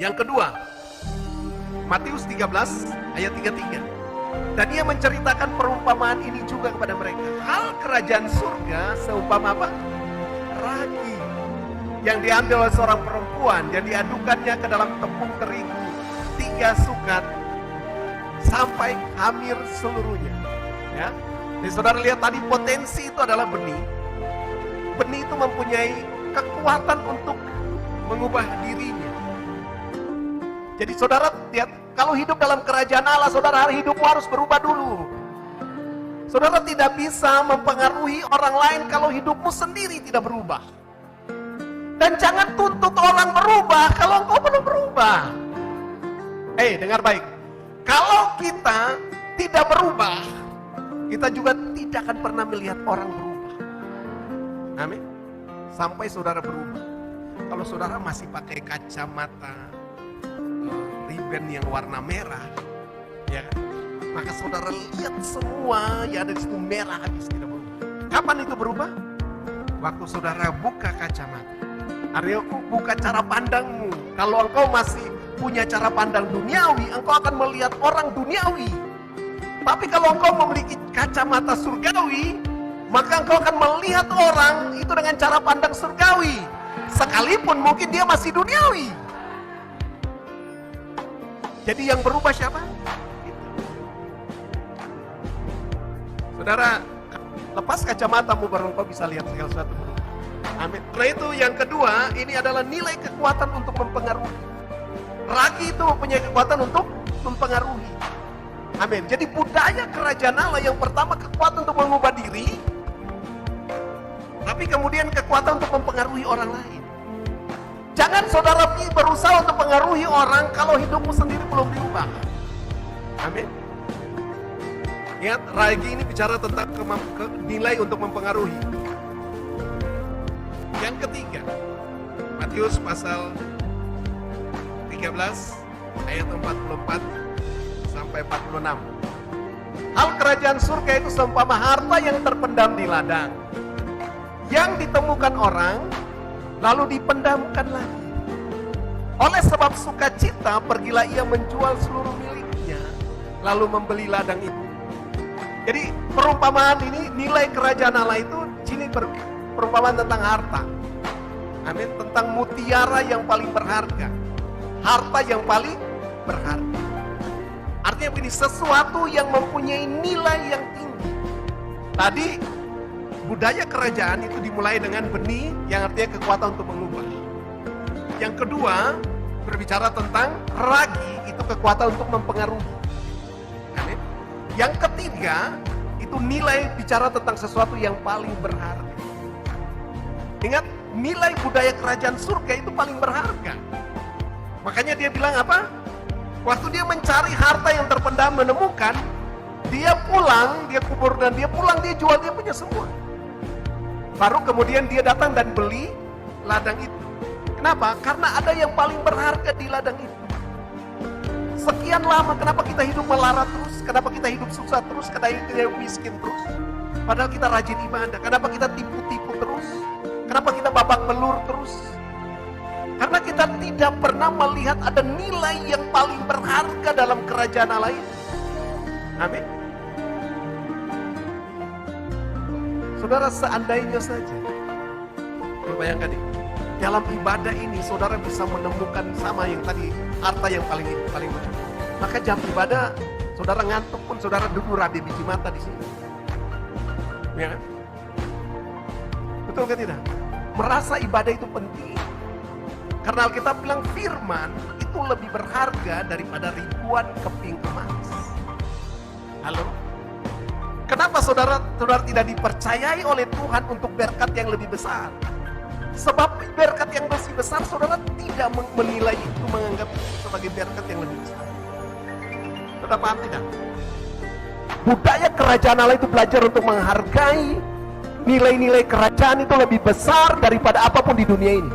Yang kedua, Matius 13 ayat 33. Dan ia menceritakan perumpamaan ini juga kepada mereka. Hal kerajaan surga seumpama apa? Ragi yang diambil oleh seorang perempuan yang diadukannya ke dalam tepung terigu 3 sukat sampai hamir seluruhnya. Ya, jadi saudara lihat tadi potensi itu adalah benih. Benih itu mempunyai kekuatan untuk mengubah dirinya. Jadi saudara lihat, kalau hidup dalam kerajaan Allah, saudara hidupmu harus berubah dulu. Saudara tidak bisa mempengaruhi orang lain kalau hidupmu sendiri tidak berubah. Dan jangan tuntut orang berubah kalau engkau belum berubah. Dengar baik. Kalau kita tidak berubah, kita juga tidak akan pernah melihat orang berubah. Amin. Sampai saudara berubah. Kalau saudara masih pakai kacamata ribbon yang warna merah, ya, maka saudara lihat semua yang ada di situ merah habis, tidak berubah. Kapan itu berubah? Waktu saudara buka kacamata. Artinya buka cara pandangmu. Kalau engkau masih punya cara pandang duniawi, engkau akan melihat orang duniawi. Tapi kalau engkau memiliki kacamata surgawi, maka engkau akan melihat orang itu dengan cara pandang surgawi. Sekalipun mungkin dia masih duniawi. Jadi yang berubah siapa? Saudara, lepas kacamatamu baru engkau bisa lihat segala sesuatu berubah. Amin. Setelah itu yang kedua, ini adalah nilai kekuatan untuk mempengaruhi. Ragi itu mempunyai kekuatan untuk mempengaruhi. Amin. Jadi budaya kerajaan Allah yang pertama kekuatan untuk mengubah diri, tapi kemudian kekuatan untuk mempengaruhi orang lain. Jangan saudara berusaha untuk mengaruhi orang kalau hidupmu sendiri belum diubah. Amin. Ingat, ragi ini bicara tentang nilai untuk mempengaruhi. Yang ketiga, Matius pasal 13 ayat 44 sampai 46. Hal kerajaan surga itu seumpama harta yang terpendam di ladang, yang ditemukan orang lalu dipendamkan lagi. Oleh sebab sukacita pergilah ia menjual seluruh miliknya lalu membeli ladang itu. Jadi perumpamaan ini, nilai kerajaan Allah itu sini perumpamaan tentang harta. Amin. Tentang mutiara yang paling berharga, harta yang paling berharga. Artinya begini, sesuatu yang mempunyai nilai yang tinggi. Tadi budaya kerajaan itu dimulai dengan benih yang artinya kekuatan untuk mengubah. Yang kedua berbicara tentang ragi, itu kekuatan untuk mempengaruhi. Amin. Yang ketiga itu nilai bicara tentang sesuatu yang paling berharga. Ingat, nilai budaya kerajaan surga itu paling berharga. Makanya dia bilang apa? Waktu dia mencari harta yang terpendam, menemukan, dia pulang, dia kubur dan dia pulang, dia jual dia punya semua. Baru kemudian dia datang dan beli ladang itu. Kenapa? Karena ada yang paling berharga di ladang itu. Sekian lama, kenapa kita hidup melarat terus? Kenapa kita hidup susah terus? Kenapa kita hidup miskin terus? Padahal kita rajin ibadah. Kenapa kita tipu-tipu terus? Kenapa kita babak belur terus? Karena kita tidak pernah melihat ada nilai yang paling berharga dalam kerajaan Allah ini. Amin. Saudara, seandainya saja, bayangkan ini, dalam ibadah ini saudara bisa menemukan sama yang tadi, harta yang paling banyak. Maka jam ibadah saudara ngantuk pun saudara duduk rabi biji mata di sini. Ya kan? Betul kan tidak? Merasa ibadah itu penting. Karena Alkitab bilang firman itu lebih berharga daripada ribuan keping emas. Halo? Kenapa saudara tidak dipercayai oleh Tuhan untuk berkat yang lebih besar? Sebab berkat yang lebih besar saudara tidak menilai itu, menganggap itu sebagai berkat yang lebih besar. Saudara paham tidak? Budaya kerajaan Allah itu belajar untuk menghargai nilai-nilai kerajaan itu lebih besar daripada apapun di dunia ini.